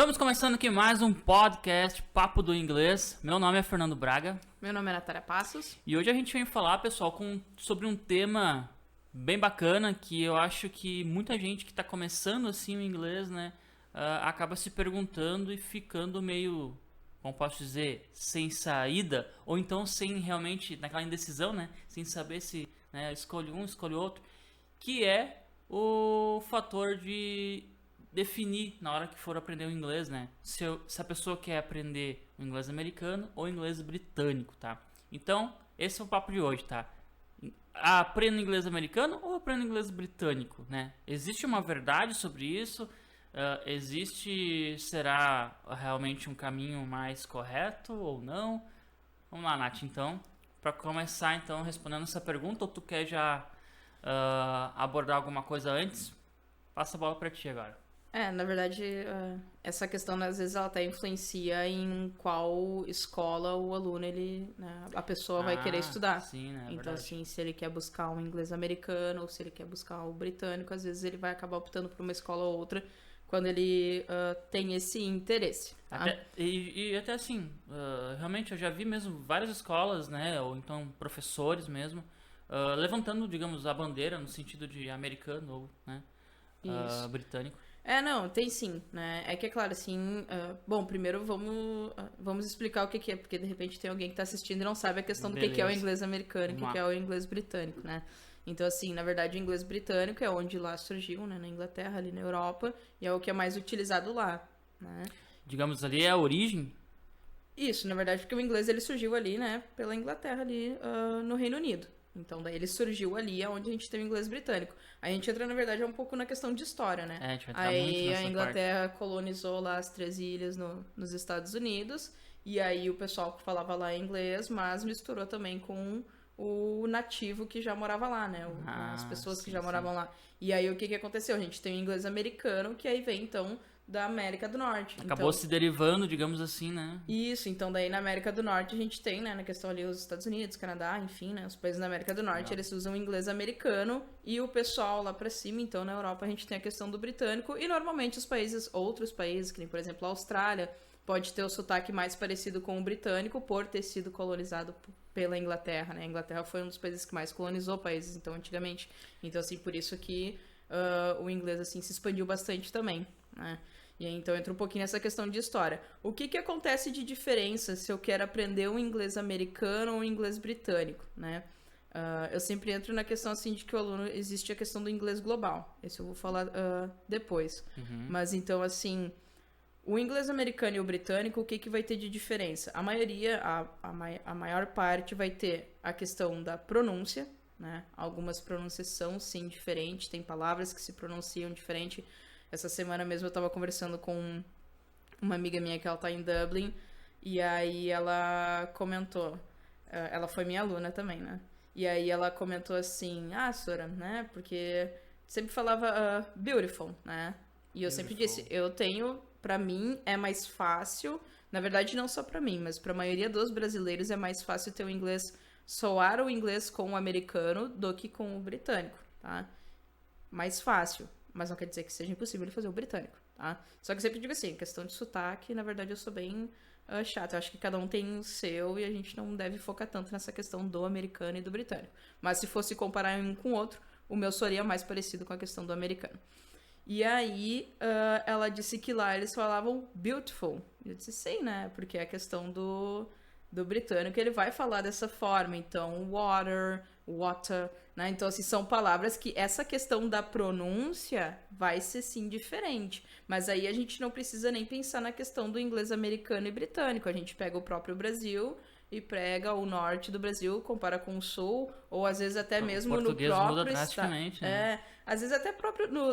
Estamos começando aqui mais um podcast Papo do Inglês. Meu nome é Fernando Braga. Meu nome é Natália Passos. E hoje a gente vem falar, pessoal, sobre um tema bem bacana que eu acho que muita gente que está começando assim o inglês, né, acaba se perguntando e ficando meio, como posso dizer, sem saída, ou então sem realmente, naquela indecisão, né, sem saber se escolhe um, escolhe outro, que é o fator de definir na hora que for aprender o inglês, né? Se a pessoa quer aprender o inglês americano ou o inglês britânico, tá? Então, esse é o papo de hoje, tá? Aprenda inglês americano ou aprenda inglês britânico, né? Existe uma verdade sobre isso? Será realmente um caminho mais correto ou não? Vamos lá, Nath, então. Para começar, então, respondendo essa pergunta, ou tu quer já abordar alguma coisa antes? Passa a bola para ti agora. Na verdade, essa questão, às vezes, ela até influencia em qual escola o aluno, a pessoa vai querer estudar. Sim, né? Então, assim, se ele quer buscar um inglês americano ou se ele quer buscar o britânico, às vezes ele vai acabar optando por uma escola ou outra quando ele tem esse interesse. Tá? Até assim, realmente eu já vi mesmo várias escolas, né, ou então professores mesmo, levantando, digamos, a bandeira no sentido de americano ou, né, britânico. Não, tem sim, né? É que é claro, assim, bom, primeiro vamos explicar o que é, porque de repente tem alguém que tá assistindo e não sabe a questão do que é o inglês americano e o que é o inglês britânico, né? Então, assim, na verdade, o inglês britânico é onde lá surgiu, né, na Inglaterra, ali na Europa, e é o que é mais utilizado lá, né? Digamos, ali é a origem? Isso, na verdade, porque o inglês ele surgiu ali, né, pela Inglaterra, ali no Reino Unido. Então, daí ele surgiu ali, onde a gente tem o inglês britânico. A gente entra, na verdade, um pouco na questão de história, né? A gente vai entrar muito nessa a Inglaterra colonizou lá as 13 ilhas nos Estados Unidos, e aí o pessoal que falava lá inglês, mas misturou também com o nativo que já morava lá, né? As pessoas que já moravam lá. E aí o que aconteceu? A gente tem o inglês americano, que aí vem, então, da América do Norte. Acabou se derivando, digamos assim, né? Isso, então daí na América do Norte a gente tem, né, na questão ali os Estados Unidos, Canadá, enfim, né, os países da América do Norte, eles usam o inglês americano e o pessoal lá pra cima, então na Europa a gente tem a questão do britânico e normalmente outros países, que nem por exemplo a Austrália, pode ter o sotaque mais parecido com o britânico por ter sido colonizado pela Inglaterra, né, a Inglaterra foi um dos países que mais colonizou países, então, antigamente. Então, assim, por isso que o inglês, assim, se expandiu bastante também, né. E aí, então, entra um pouquinho nessa questão de história. O que acontece de diferença se eu quero aprender um inglês americano ou um inglês britânico, né? Eu sempre entro na questão, assim, de que o aluno... Existe a questão do inglês global. Esse eu vou falar depois. Uhum. Mas, então, assim... O inglês americano e o britânico, o que vai ter de diferença? A maioria, a maior parte vai ter a questão da pronúncia, né? Algumas pronuncias são, sim, diferentes. Tem palavras que se pronunciam diferente. Essa semana mesmo eu tava conversando com uma amiga minha que ela tá em Dublin, e aí ela comentou, ela foi minha aluna também, né? E aí ela comentou assim, Sora, né? Porque sempre falava beautiful, né? E eu sempre disse, pra mim é mais fácil, na verdade não só pra mim, mas pra maioria dos brasileiros é mais fácil ter o inglês, soar o inglês com o americano do que com o britânico, tá? Mais fácil. Mas não quer dizer que seja impossível ele fazer o britânico, tá? Só que eu sempre digo assim, questão de sotaque, na verdade eu sou bem chata. Eu acho que cada um tem o seu e a gente não deve focar tanto nessa questão do americano e do britânico. Mas se fosse comparar um com o outro, o meu seria mais parecido com a questão do americano. E aí ela disse que lá eles falavam beautiful. Eu disse, sim, né? Porque é a questão do britânico, ele vai falar dessa forma. Então, water, né? Então, assim, são palavras que essa questão da pronúncia vai ser, sim, diferente. Mas aí a gente não precisa nem pensar na questão do inglês americano e britânico. A gente pega o próprio Brasil e prega o norte do Brasil, compara com o sul, ou às vezes até mesmo no próprio estado. Né? Às vezes até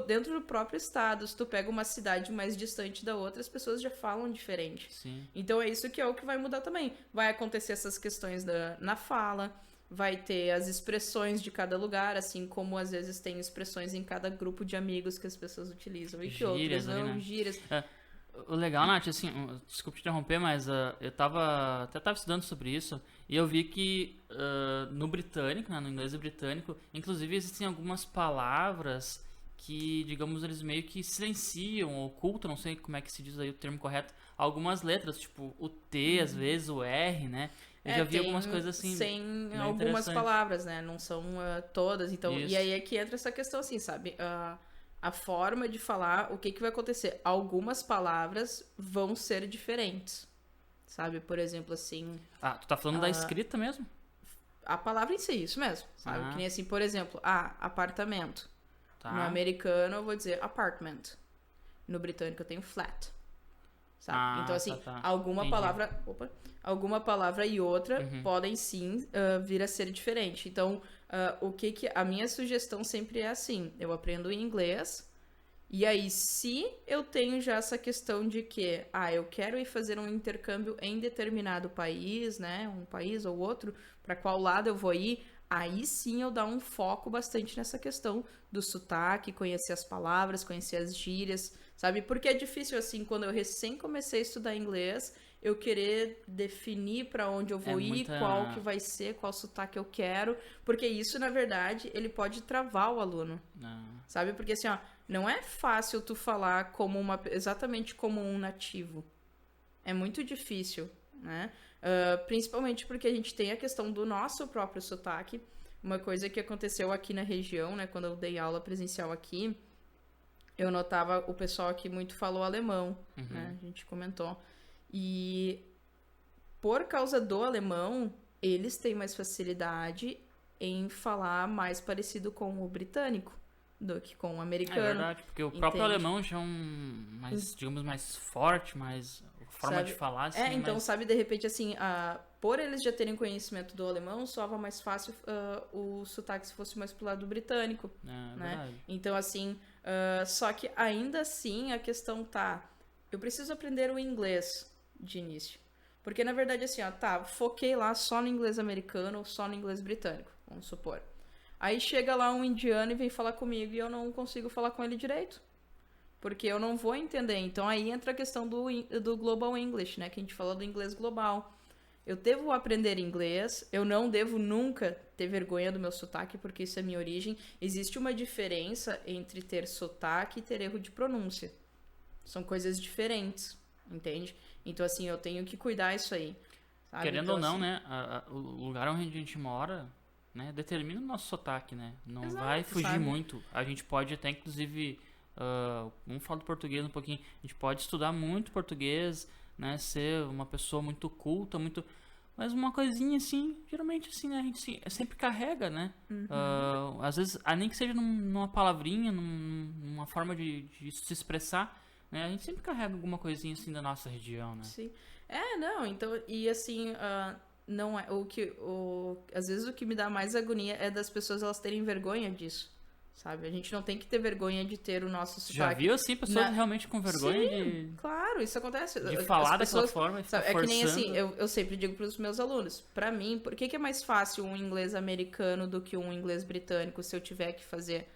dentro do próprio estado, se tu pega uma cidade mais distante da outra, as pessoas já falam diferente. Sim. Então é isso que é o que vai mudar também. Vai acontecer essas questões na fala, vai ter as expressões de cada lugar, assim como às vezes tem expressões em cada grupo de amigos que as pessoas utilizam e que outros não, né? gírias. O legal, Nath, assim, desculpa te interromper, mas eu até tava estudando sobre isso e eu vi que no britânico, né, no inglês britânico, inclusive existem algumas palavras que, digamos, eles meio que silenciam, ocultam, não sei como é que se diz aí o termo correto, algumas letras, tipo o T, às vezes, o R, né? Eu já vi algumas coisas assim. Sem bem algumas interessante. palavras, né? Não são todas. Então, e Isso. aí é que entra essa questão, assim, sabe? A forma de falar, o que que vai acontecer? Algumas palavras vão ser diferentes, sabe? Por exemplo, assim, Ah, tu tá falando da escrita mesmo? a palavra em si, isso mesmo, sabe? Ah. Que nem assim, por exemplo, apartamento. Tá. No americano eu vou dizer apartment. No britânico eu tenho flat. Sabe? Ah, Então, assim, tá. alguma Entendi. palavra. Alguma palavra e outra podem sim vir a ser diferente. Então, o que que. A minha sugestão sempre é assim: eu aprendo inglês. E aí, se eu tenho já essa questão de que, eu quero ir fazer um intercâmbio em determinado país, né? Um país ou outro, para qual lado eu vou ir, aí sim eu dar um foco bastante nessa questão do sotaque, conhecer as palavras, conhecer as gírias, sabe? Porque é difícil, assim, quando eu recém comecei a estudar inglês, eu querer definir para onde eu vou ir, qual que vai ser, qual sotaque eu quero, porque isso, na verdade, ele pode travar o aluno, sabe? Porque, assim, ó, não é fácil tu falar exatamente como um nativo. É muito difícil, né? Principalmente porque a gente tem a questão do nosso próprio sotaque. Uma coisa que aconteceu aqui na região, né? Quando eu dei aula presencial aqui, eu notava o pessoal aqui muito falou alemão, né? A gente comentou. E por causa do alemão, eles têm mais facilidade em falar mais parecido com o britânico do que com o americano. É verdade, porque o próprio alemão já é mais, digamos, mais forte, mais forma de falar, assim. Então, sabe, de repente, assim, por eles já terem conhecimento do alemão, soava mais fácil o sotaque se fosse mais pro lado britânico, né? Verdade. Então, assim, só que ainda assim a questão eu preciso aprender o inglês de início. Porque, na verdade, assim, foquei lá só no inglês americano ou só no inglês britânico, vamos supor. Aí chega lá um indiano e vem falar comigo e eu não consigo falar com ele direito. Porque eu não vou entender. Então aí entra a questão do Global English, né? Que a gente falou do inglês global. Eu devo aprender inglês, eu não devo nunca ter vergonha do meu sotaque, porque isso é minha origem. Existe uma diferença entre ter sotaque e ter erro de pronúncia. São coisas diferentes, entende? Então, assim, eu tenho que cuidar isso aí. Sabe? Querendo então, ou não, assim, né? O lugar onde a gente mora, né? Determina o nosso sotaque, né? Não Exato, vai fugir sabe? muito. A gente pode até, inclusive... vamos falar do português um pouquinho. A gente pode estudar muito português, né? Ser uma pessoa muito culta, muito... Mas uma coisinha assim, geralmente assim, né? A gente sempre carrega, né? Às vezes, nem que seja numa palavrinha, numa forma de se expressar, né? A gente sempre carrega alguma coisinha assim da nossa região, né? Sim. Não, então, e assim, não é às vezes o que me dá mais agonia é das pessoas elas terem vergonha disso, sabe? A gente não tem que ter vergonha de ter o nosso sotaque. Já viu assim pessoas realmente com vergonha Sim, claro, isso acontece. de falar pessoas, daquela forma e ficar sabe, forçando. É que nem assim, eu sempre digo para os meus alunos, para mim, por que é mais fácil um inglês americano do que um inglês britânico se eu tiver que fazer?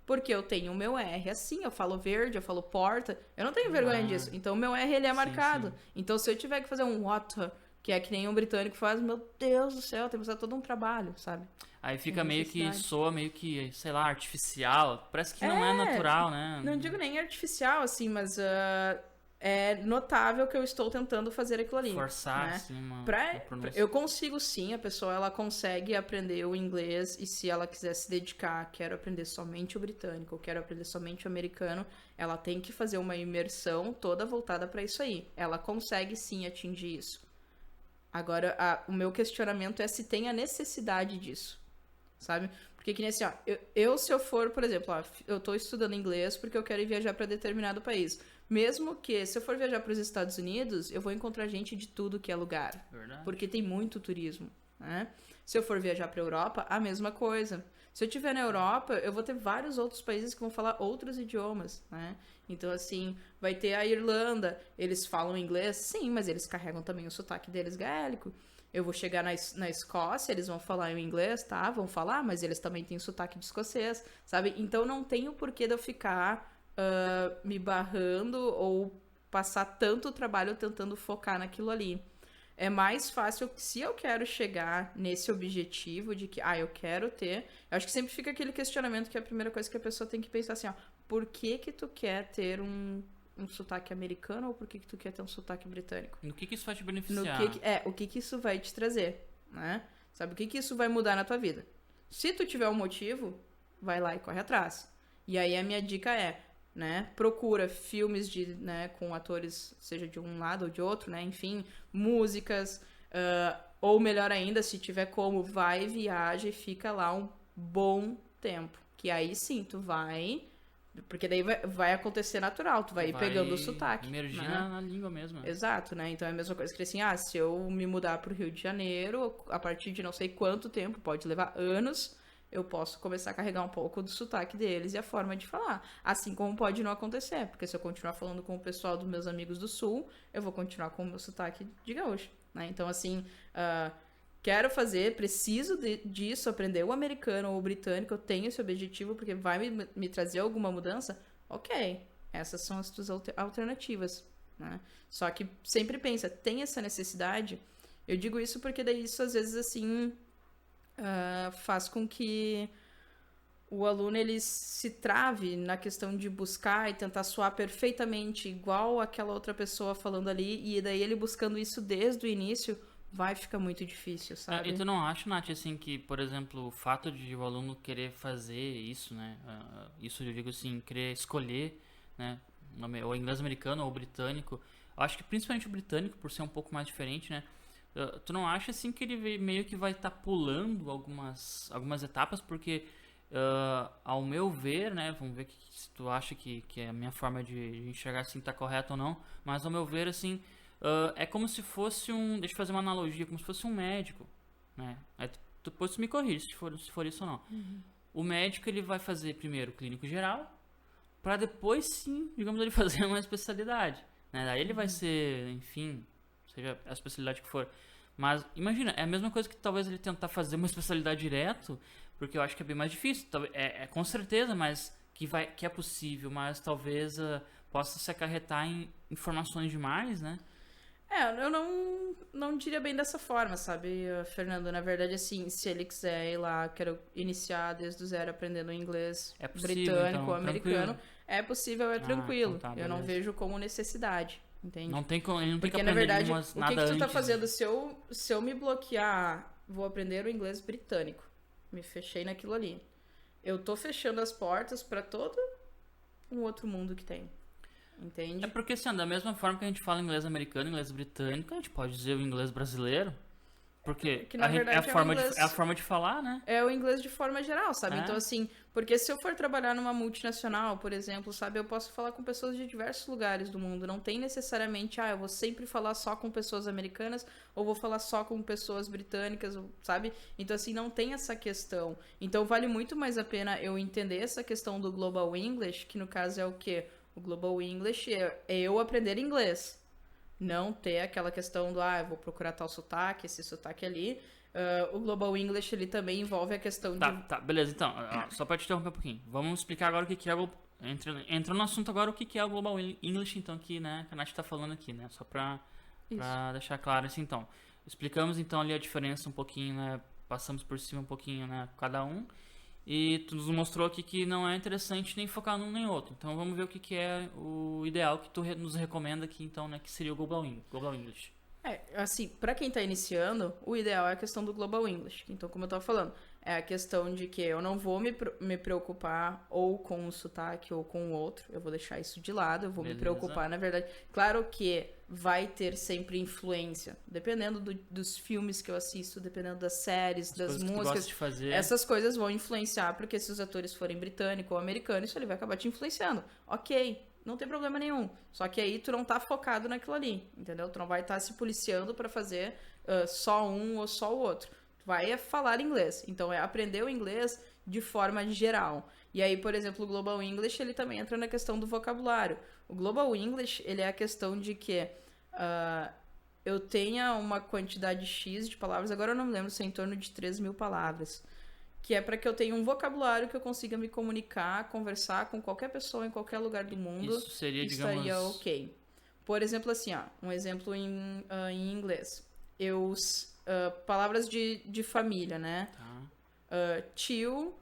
Porque eu tenho o meu R assim, eu falo verde, eu falo porta, eu não tenho vergonha disso. Então o meu R ele é marcado. Sim. Então se eu tiver que fazer um water, que é que nem um britânico faz, meu Deus do céu, tem que fazer todo um trabalho, sabe? Aí fica meio que, soa meio que, sei lá, artificial. Parece que não é natural, né? Não digo nem artificial, assim, mas é notável que eu estou tentando fazer aquilo ali. Forçar, né? assim, uma pronúncia. Eu consigo sim, a pessoa ela consegue aprender o inglês e se ela quiser se dedicar, quero aprender somente o britânico, quero aprender somente o americano, ela tem que fazer uma imersão toda voltada para isso aí. Ela consegue sim atingir isso. Agora, o meu questionamento é se tem a necessidade disso, sabe? Porque que nem assim, se eu for, por exemplo, eu tô estudando inglês porque eu quero ir viajar para determinado país. Mesmo que, se eu for viajar para os Estados Unidos, eu vou encontrar gente de tudo que é lugar. Verdade. Porque tem muito turismo, né? Se eu for viajar para a Europa, a mesma coisa. Se eu estiver na Europa, eu vou ter vários outros países que vão falar outros idiomas, né? Então, assim, vai ter a Irlanda, eles falam inglês, sim, mas eles carregam também o sotaque deles gaélico. Eu vou chegar na Escócia, eles vão falar em inglês, tá? Vão falar, mas eles também têm sotaque de escocês, sabe? Então, não tem o porquê de eu ficar me barrando ou passar tanto trabalho tentando focar naquilo ali. É mais fácil, se eu quero chegar nesse objetivo de que, eu quero ter... Eu acho que sempre fica aquele questionamento que é a primeira coisa que a pessoa tem que pensar assim, ó, por que que tu quer ter um sotaque americano ou por que que tu quer ter um sotaque britânico? No que isso vai te No beneficiar? o que que isso vai te trazer, né? Sabe, o que que isso vai mudar na tua vida? Se tu tiver um motivo, vai lá e corre atrás. E aí a minha dica é, né, procura filmes com atores, seja de um lado ou de outro, né, enfim, músicas, ou melhor ainda, se tiver como, vai, viaja e fica lá um bom tempo. Que aí sim, tu vai... Porque daí vai acontecer natural, tu vai ir pegando o sotaque. Emergir né? na língua mesmo. Exato, né? Então é a mesma coisa que assim, se eu me mudar pro Rio de Janeiro, a partir de não sei quanto tempo, pode levar anos, eu posso começar a carregar um pouco do sotaque deles e a forma de falar. Assim como pode não acontecer, porque se eu continuar falando com o pessoal dos meus amigos do Sul, eu vou continuar com o meu sotaque de gaúcho, né? Então, assim, quero fazer, preciso disso, aprender o americano ou o britânico, eu tenho esse objetivo porque vai me trazer alguma mudança, ok, essas são as tuas alternativas, né? Só que sempre pensa, tem essa necessidade? Eu digo isso porque daí isso às vezes assim faz com que o aluno ele se trave na questão de buscar e tentar soar perfeitamente igual aquela outra pessoa falando ali, e daí ele buscando isso desde o início vai ficar muito difícil, sabe? E tu não acha, Nath, assim, que, por exemplo, o fato de o aluno querer fazer isso, né? Isso eu digo assim, querer escolher, né? O inglês americano ou o britânico. Eu acho que principalmente o britânico, por ser um pouco mais diferente, né? Tu não acha, assim, que ele meio que vai estar pulando algumas etapas? Porque, ao meu ver, né? Vamos ver se tu acha que a minha forma de enxergar assim tá correta ou não. Mas, ao meu ver, assim... é como se fosse deixa eu fazer uma analogia, como se fosse um médico, né? Aí depois tu me corrige se for isso ou não. O médico, ele vai fazer primeiro o clínico geral, para depois sim, digamos, ele fazer uma especialidade, né? Daí ele vai ser, enfim, seja a especialidade que for. Mas imagina, é a mesma coisa que talvez ele tentar fazer uma especialidade direto, porque eu acho que é bem mais difícil. É com certeza, mas que é possível, mas talvez possa se acarretar em informações demais, né? Eu não diria bem dessa forma, sabe, Fernando? Na verdade, assim, se ele quiser ir lá, quero iniciar desde o zero aprendendo inglês britânico ou americano, é possível, é tranquilo. Então tá, eu não beleza. vejo como necessidade, entende? Ele não tem que Porque, aprender na verdade, nada o que tu tá antes. fazendo? Se eu me bloquear, vou aprender o inglês britânico. Me fechei naquilo ali. Eu tô fechando as portas pra todo um outro mundo que tem. Entende? É porque, assim, da mesma forma que a gente fala inglês americano, inglês britânico, a gente pode dizer o inglês brasileiro. Porque Que, na verdade, é a forma de falar, né? É o inglês de forma geral, sabe? Então, assim, porque se eu for trabalhar numa multinacional, por exemplo, sabe? Eu posso falar com pessoas de diversos lugares do mundo. Não tem necessariamente, eu vou sempre falar só com pessoas americanas ou vou falar só com pessoas britânicas, sabe? Então, assim, não tem essa questão. Então, vale muito mais a pena eu entender essa questão do Global English, que no caso é o quê? O Global English é eu aprender inglês. Não ter aquela questão do, eu vou procurar tal sotaque, esse sotaque ali. O Global English, ele também envolve a questão de... Tá, beleza. Então, só pra te interromper um pouquinho. Vamos explicar agora o que é o... Entrou no assunto agora o que é o Global English, então, que, né, que a Nath tá falando aqui, né? Só pra deixar claro isso, então. Explicamos, então, ali a diferença um pouquinho, né? Passamos por cima um pouquinho, né? Cada um. E tu nos mostrou aqui que não é interessante nem focar num nem outro. Então vamos ver o que é o ideal que tu nos recomenda aqui, então, né? Que seria o Global English. Assim, pra quem tá iniciando, o ideal é a questão do Global English. Então, como eu tava falando, é a questão de que eu não vou me preocupar ou com um sotaque ou com o outro. Eu vou deixar isso de lado, eu vou me preocupar, na verdade. Claro que vai ter sempre influência, dependendo dos filmes que eu assisto, dependendo das séries, das músicas. De fazer. Essas coisas vão influenciar, porque se os atores forem britânico ou americano, isso ele vai acabar te influenciando. Ok, não tem problema nenhum. Só que aí tu não tá focado naquilo ali, entendeu? Tu não vai estar se policiando pra fazer só um ou só o outro. Tu vai falar inglês. Então é aprender o inglês de forma geral. E aí, por exemplo, o Global English, ele também entra na questão do vocabulário. O Global English, ele é a questão de que eu tenha uma quantidade X de palavras, agora eu não me lembro se é em torno de 3.000 palavras. Que é para que eu tenha um vocabulário que eu consiga me comunicar, conversar com qualquer pessoa em qualquer lugar do mundo. Isso seria, estaria ok. Por exemplo, assim, um exemplo em inglês. palavras de família, né? Tá. Tio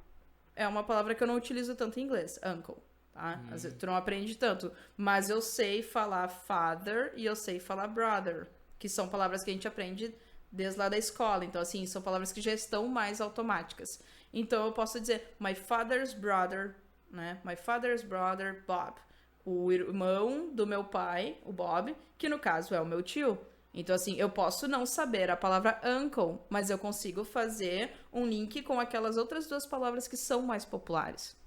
é uma palavra que eu não utilizo tanto em inglês. Uncle, tá? Às vezes tu não aprende tanto. Mas eu sei falar father e eu sei falar brother, que são palavras que a gente aprende desde lá da escola. Então, assim, são palavras que já estão mais automáticas. Então, eu posso dizer my father's brother, né? My father's brother, Bob. O irmão do meu pai, o Bob, que no caso é o meu tio. Então, assim, eu posso não saber a palavra uncle, mas eu consigo fazer um link com aquelas outras duas palavras que são mais populares.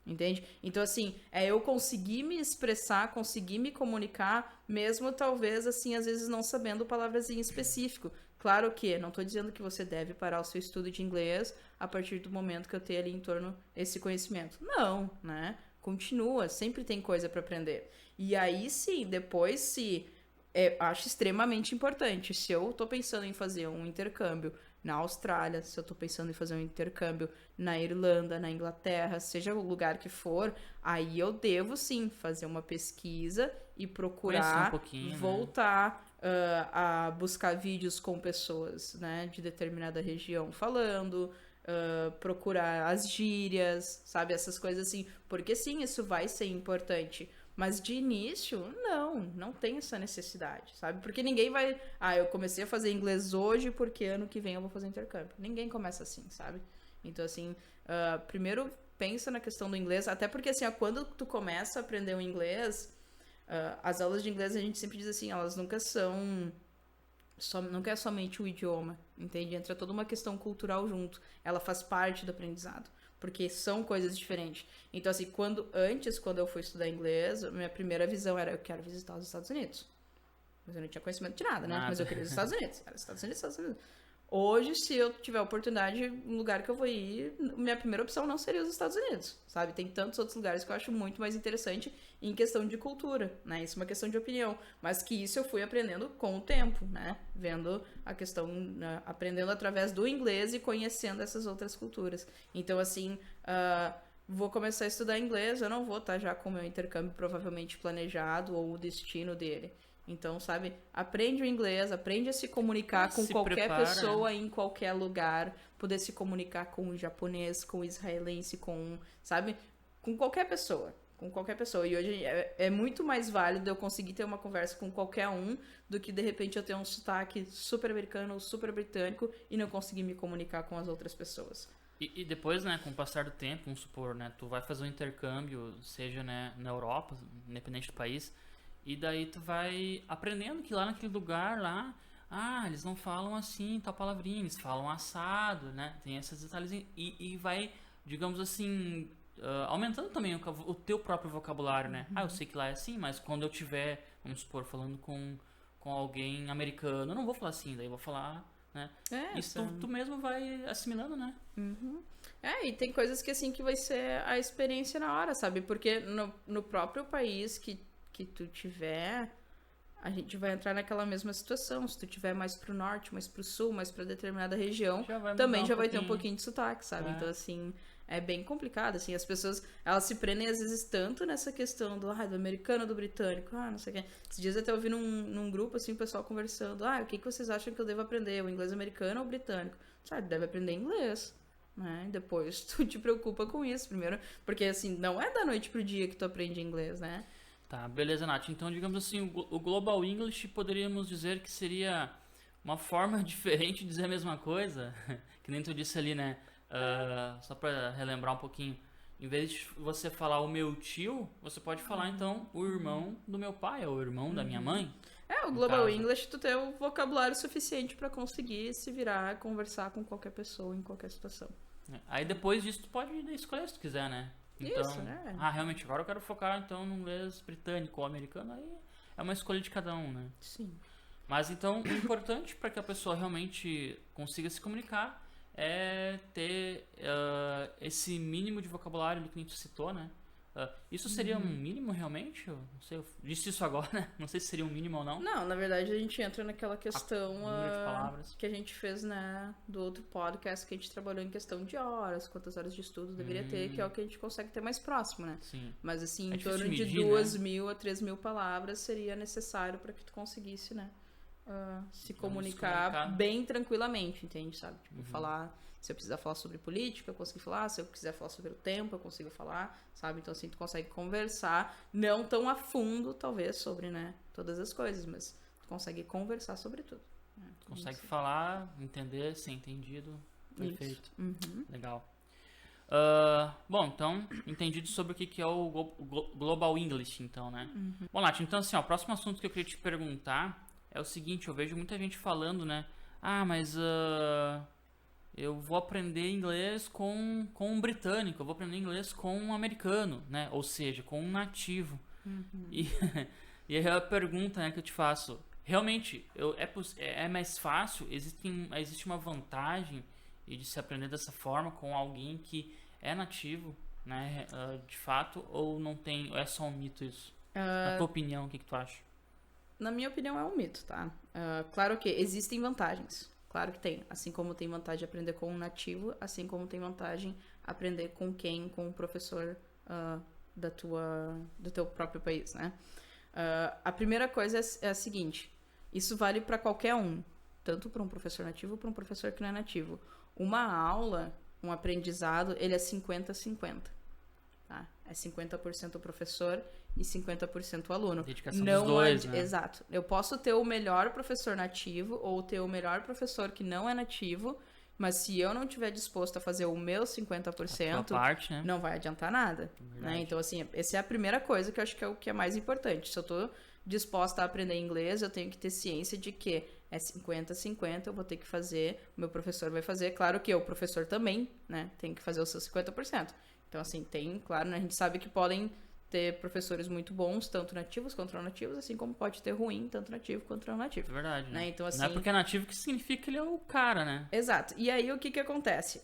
Entende? Então, assim, eu conseguir me expressar, conseguir me comunicar, mesmo talvez, assim, às vezes não sabendo palavras em específico. Claro que não estou dizendo que você deve parar o seu estudo de inglês a partir do momento que eu tenho ali em torno esse conhecimento. Não, né? Continua, sempre tem coisa para aprender. E aí sim, depois acho extremamente importante. Se eu tô pensando em fazer um intercâmbio na Austrália, se eu tô pensando em fazer um intercâmbio na Irlanda, na Inglaterra, seja o lugar que for, aí eu devo sim fazer uma pesquisa e procurar voltar a buscar vídeos com pessoas, né, de determinada região falando, procurar as gírias, sabe, essas coisas assim, porque sim, isso vai ser importante. Mas de início, não tem essa necessidade, sabe? Porque ninguém vai... eu comecei a fazer inglês hoje porque ano que vem eu vou fazer intercâmbio. Ninguém começa assim, sabe? Então, assim, primeiro pensa na questão do inglês, até porque, assim, quando tu começa a aprender o inglês, as aulas de inglês a gente sempre diz assim, elas nunca são... nunca é somente o idioma, entende? Entra toda uma questão cultural junto. Ela faz parte do aprendizado. Porque são coisas diferentes. Então, assim, quando eu fui estudar inglês, minha primeira visão era, eu quero visitar os Estados Unidos. Mas eu não tinha conhecimento de nada, né? Mas eu queria os Estados Unidos. Era Estados Unidos, Estados Unidos. Hoje, se eu tiver oportunidade, um lugar que eu vou ir, minha primeira opção não seria os Estados Unidos, sabe? Tem tantos outros lugares que eu acho muito mais interessante em questão de cultura, né? Isso é uma questão de opinião. Mas que isso eu fui aprendendo com o tempo, né? Vendo a questão, né? Aprendendo através do inglês e conhecendo essas outras culturas. Então, assim, vou começar a estudar inglês, eu não vou estar já com o meu intercâmbio provavelmente planejado ou o destino dele. Então, sabe, aprende o inglês, aprende a se comunicar com qualquer pessoa em qualquer lugar, poder se comunicar com o japonês, com o israelense, sabe, com qualquer pessoa. Com qualquer pessoa. E hoje é muito mais válido eu conseguir ter uma conversa com qualquer um do que, de repente, eu ter um sotaque super americano ou super britânico e não conseguir me comunicar com as outras pessoas. E depois, né, com o passar do tempo, vamos supor, né, tu vai fazer um intercâmbio, seja, né, na Europa, independente do país, e daí tu vai aprendendo que lá naquele lugar lá, eles não falam assim, tal palavrinha, eles falam assado, né? Tem esses detalhes e vai, digamos assim, aumentando também o teu próprio vocabulário, né? Eu sei que lá é assim, mas quando eu tiver, vamos supor, falando com alguém americano, eu não vou falar assim, daí eu vou falar, né? Isso tu mesmo vai assimilando, né? Uhum. E tem coisas que assim que vai ser a experiência na hora, sabe? Porque no próprio país que tu tiver, a gente vai entrar naquela mesma situação. Se tu tiver mais pro norte, mais pro sul, mais pra determinada região, também já vai ter um pouquinho de sotaque, sabe? Então, assim, é bem complicado, assim. As pessoas, elas se prendem às vezes tanto nessa questão do americano, do britânico, não sei o que. Esses dias eu até ouvi num grupo, assim, o pessoal conversando, o que vocês acham que eu devo aprender? O inglês americano ou o britânico? Sabe, deve aprender inglês, né? Depois tu te preocupa com isso primeiro, porque, assim, não é da noite pro dia que tu aprende inglês, né? Tá, beleza, Nath. Então, digamos assim, o Global English poderíamos dizer que seria uma forma diferente de dizer a mesma coisa, que nem tu disse ali, né? Só pra relembrar um pouquinho. Em vez de você falar o meu tio, você pode falar, então, o irmão do meu pai, ou o irmão da minha mãe. O Global English, tu tem o vocabulário suficiente pra conseguir se virar, conversar com qualquer pessoa, em qualquer situação. Aí depois disso, tu pode escolher se tu quiser, né? Então, isso, né? Realmente, agora eu quero focar então no inglês britânico ou americano, aí é uma escolha de cada um, né? Sim. Mas então, o importante para que a pessoa realmente consiga se comunicar é ter esse mínimo de vocabulário que a gente citou, né? Isso seria um mínimo realmente? Eu não sei, eu disse isso agora, né? Não sei se seria um mínimo ou não. Não, na verdade a gente entra naquela questão número de palavras. Que a gente fez, né, do outro podcast que a gente trabalhou em questão de horas, quantas horas de estudo deveria ter, que é o que a gente consegue ter mais próximo, né? Sim. Mas assim, em difícil torno de medir, 2.000 a 3.000 palavras seria necessário para que tu conseguisse, né, se comunicar bem tranquilamente, entende, sabe? Tipo, falar, se eu precisar falar sobre política, eu consigo falar, se eu quiser falar sobre o tempo, eu consigo falar, sabe? Então, assim, tu consegue conversar, não tão a fundo, talvez, sobre, né, todas as coisas, mas tu consegue conversar sobre tudo. Né? Consegue falar, entender, ser entendido. Perfeito. Legal. Bom, então, entendido sobre o que é o Global English, então, né? Bom, Nath, então assim, ó, o próximo assunto que eu queria te perguntar é o seguinte, eu vejo muita gente falando, né? Mas eu vou aprender inglês com um britânico, eu vou aprender inglês com um americano, né? Ou seja, com um nativo. E, e aí a pergunta, né, que eu te faço, realmente, é mais fácil? Existe uma vantagem de se aprender dessa forma com alguém que é nativo, né, de fato, ou não tem, ou é só um mito isso? Na tua opinião, o que tu acha? Na minha opinião, é um mito, tá? Claro que existem vantagens, claro que tem. Assim como tem vantagem aprender com um nativo, assim como tem vantagem aprender com um professor do teu próprio país, né? A primeira coisa é a seguinte, isso vale para qualquer um, tanto para um professor nativo para um professor que não é nativo. Uma aula, um aprendizado, ele é 50-50. Tá? É 50% o professor e 50% o aluno. Dedicação dos dois, né? Exato. Eu posso ter o melhor professor nativo ou ter o melhor professor que não é nativo, mas se eu não estiver disposto a fazer o meu 50%, parte, né? não vai adiantar nada. Né? Então, assim, essa é a primeira coisa que eu acho que é o que é mais importante. Se eu estou disposta a aprender inglês, eu tenho que ter ciência de que é 50-50, eu vou ter que fazer, o meu professor vai fazer. Claro que o professor também, né, tem que fazer os seus 50%. Então, assim, claro, né, a gente sabe que podem ter professores muito bons, tanto nativos quanto não nativos, assim como pode ter ruim, tanto nativo quanto não nativo. É verdade, né? Então, assim, não é porque é nativo que significa que ele é o cara, né? Exato. E aí, o que acontece?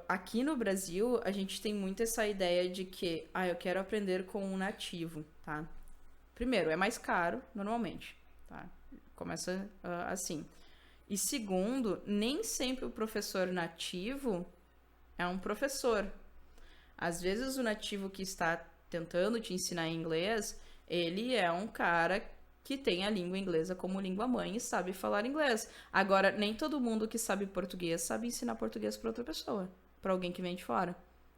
Aqui no Brasil, a gente tem muito essa ideia de que, eu quero aprender com um nativo, tá? Primeiro, é mais caro, normalmente, tá? Começa assim. E segundo, nem sempre o professor nativo é um professor. Às vezes o nativo que está tentando te ensinar inglês, ele é um cara que tem a língua inglesa como língua mãe e sabe falar inglês. Agora, nem todo mundo que sabe português sabe ensinar português para outra pessoa, para alguém que vem de fora,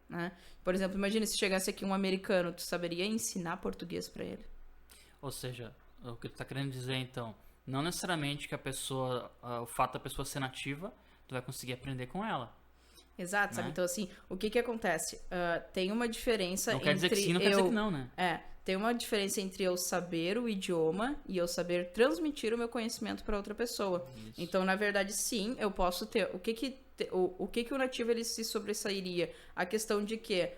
né? Por exemplo, imagina se chegasse aqui um americano, tu saberia ensinar português para ele? Ou seja, o que tu tá querendo dizer, então, não necessariamente que o fato da pessoa ser nativa, tu vai conseguir aprender com ela. Exato, sabe? Né? Então, assim, o que acontece? Tem uma diferença entre... Não quer dizer que sim, não quer dizer que não, né? Tem uma diferença entre eu saber o idioma e eu saber transmitir o meu conhecimento para outra pessoa. Isso. Então, na verdade, sim, eu posso ter... O que o nativo ele se sobressairia? A questão de que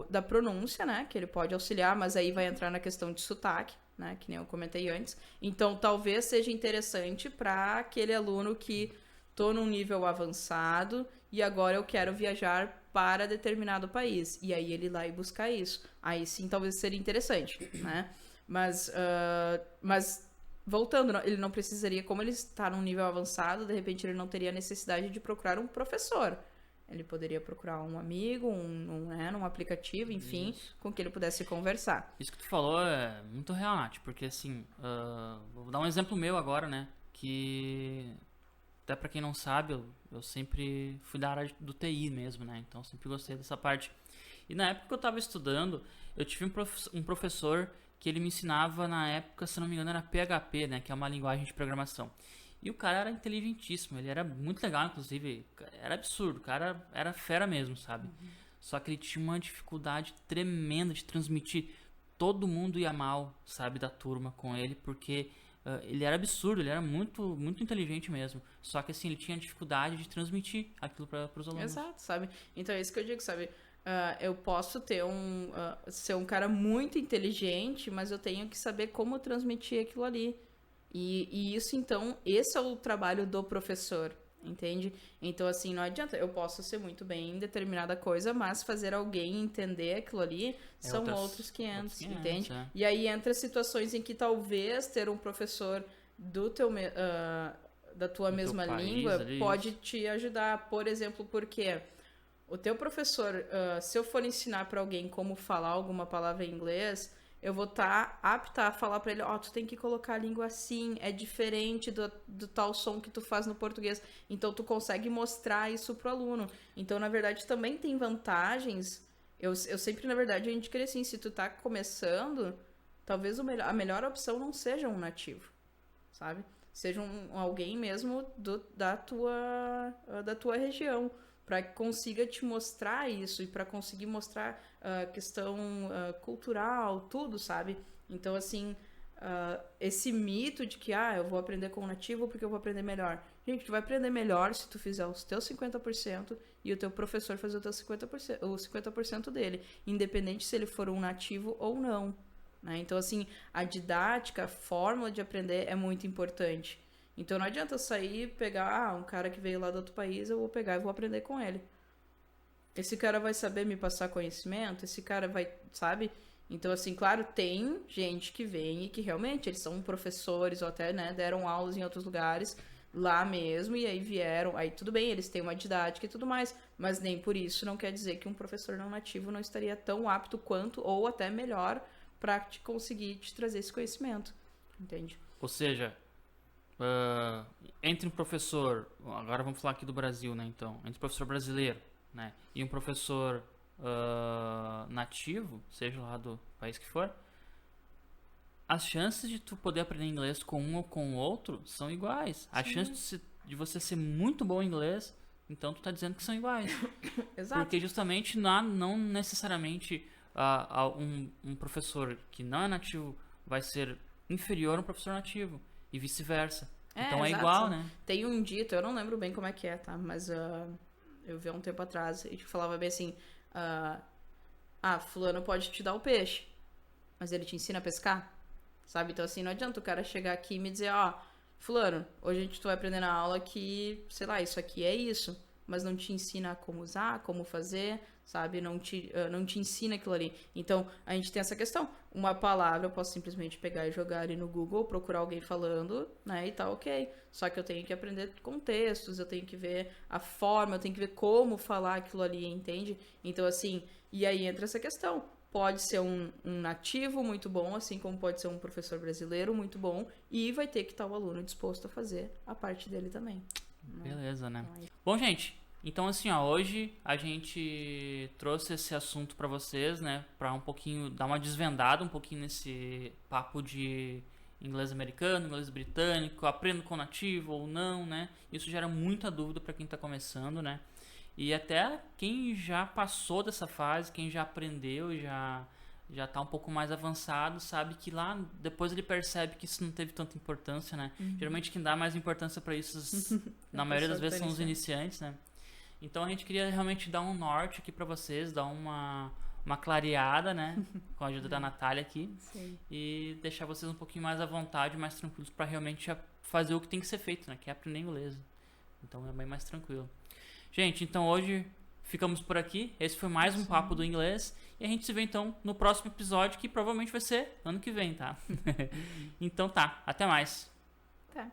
da pronúncia, né? Que ele pode auxiliar, mas aí vai entrar na questão de sotaque, né? Que nem eu comentei antes. Então, talvez seja interessante para aquele aluno que tô num nível avançado e agora eu quero viajar para determinado país. E aí ele ir lá e buscar isso. Aí sim, talvez seria interessante, né? Mas voltando, ele não precisaria, como ele está num nível avançado, de repente ele não teria necessidade de procurar um professor. Ele poderia procurar um amigo, um aplicativo, enfim, isso, com que ele pudesse conversar. Isso que tu falou é muito real, Nath, porque assim, vou dar um exemplo meu agora, né? Que, até pra quem não sabe, eu sempre fui da área do TI mesmo, né? Então, sempre gostei dessa parte. E na época que eu tava estudando, eu tive um professor que ele me ensinava, na época, se não me engano, era PHP, né? Que é uma linguagem de programação. E o cara era inteligentíssimo, ele era muito legal, inclusive, era absurdo, o cara era fera mesmo, sabe? Uhum. Só que ele tinha uma dificuldade tremenda de transmitir. Todo mundo ia mal, sabe, da turma com ele, porque ele era absurdo, ele era muito, muito inteligente mesmo. Só que assim, ele tinha dificuldade de transmitir aquilo para os alunos. Exato, sabe? Então é isso que eu digo, sabe? Eu posso ter ser um cara muito inteligente, mas eu tenho que saber como transmitir aquilo ali. E isso, então, esse é o trabalho do professor, entende? Então, assim, não adianta. Eu posso ser muito bem em determinada coisa, mas fazer alguém entender aquilo ali são outros 500, entende? É. E aí entra situações em que talvez ter um professor da tua mesma língua pode te ajudar. Por exemplo, porque o teu professor, se eu for ensinar para alguém como falar alguma palavra em inglês, eu vou estar apta a falar pra ele, tu tem que colocar a língua assim, é diferente do tal som que tu faz no português. Então, tu consegue mostrar isso pro aluno. Então, na verdade, também tem vantagens. Eu sempre, na verdade, a gente queria assim, se tu tá começando, talvez a melhor opção não seja um nativo, sabe? Seja alguém mesmo da tua região, para que consiga te mostrar isso e para conseguir mostrar a questão cultural, tudo, sabe? Então, assim, esse mito de que, eu vou aprender com o nativo porque eu vou aprender melhor. Gente, tu vai aprender melhor se tu fizer os teus 50% e o teu professor fazer o teu 50%, o 50% dele, independente se ele for um nativo ou não. Né? Então, assim, a didática, a fórmula de aprender é muito importante. Então, não adianta eu sair e pegar um cara que veio lá do outro país, eu vou pegar e vou aprender com ele. Esse cara vai saber me passar conhecimento? Esse cara vai, sabe? Então, assim, claro, tem gente que vem e que realmente eles são professores ou até, né, deram aulas em outros lugares lá mesmo e aí vieram. Aí tudo bem, eles têm uma didática e tudo mais, mas nem por isso não quer dizer que um professor não nativo não estaria tão apto quanto ou até melhor para conseguir te trazer esse conhecimento, entende? Ou seja, entre um professor, agora vamos falar aqui do Brasil, né, então, entre um professor brasileiro, né, e um professor nativo, seja lá do país que for, as chances de tu poder aprender inglês com um ou com o outro são iguais. As chances de você ser muito bom em inglês, então tu tá dizendo que são iguais. Exato. Porque justamente não necessariamente um professor que não é nativo vai ser inferior a um professor nativo e vice-versa. Então é exato. igual, né? Tem um dito, eu não lembro bem como é que é, tá? Mas eu vi há um tempo atrás e falava bem assim, fulano pode te dar o peixe, mas ele te ensina a pescar, sabe? Então assim, não adianta o cara chegar aqui e me dizer, fulano, hoje a gente vai aprender na aula que, sei lá, isso aqui é isso, mas não te ensina como usar, como fazer, sabe? Não te ensina aquilo ali. Então, a gente tem essa questão. Uma palavra eu posso simplesmente pegar e jogar ali no Google, procurar alguém falando, né? E tá ok. Só que eu tenho que aprender contextos, eu tenho que ver a forma, eu tenho que ver como falar aquilo ali, entende? Então, assim, e aí entra essa questão. Pode ser um nativo muito bom, assim como pode ser um professor brasileiro muito bom, e vai ter que estar o aluno disposto a fazer a parte dele também. Beleza, né? Bom, gente, então assim, hoje a gente trouxe esse assunto pra vocês, né? Pra um pouquinho, dar uma desvendada um pouquinho nesse papo de inglês americano, inglês britânico, aprendo com nativo ou não, né? Isso gera muita dúvida pra quem tá começando, né? E até quem já passou dessa fase, quem já aprendeu, já tá um pouco mais avançado, sabe que lá depois ele percebe que isso não teve tanta importância, né? Geralmente quem dá mais importância pra isso, na maioria das vezes, são os iniciantes, né? Então a gente queria realmente dar um norte aqui pra vocês, dar uma clareada, né? Com a ajuda da Natália aqui. Sim. E deixar vocês um pouquinho mais à vontade, mais tranquilos pra realmente fazer o que tem que ser feito, né? Que é aprender inglês. Então é bem mais tranquilo. Gente, então hoje ficamos por aqui. Esse foi mais um papo do inglês. E a gente se vê então no próximo episódio, que provavelmente vai ser ano que vem, tá? Então tá, até mais. Tá.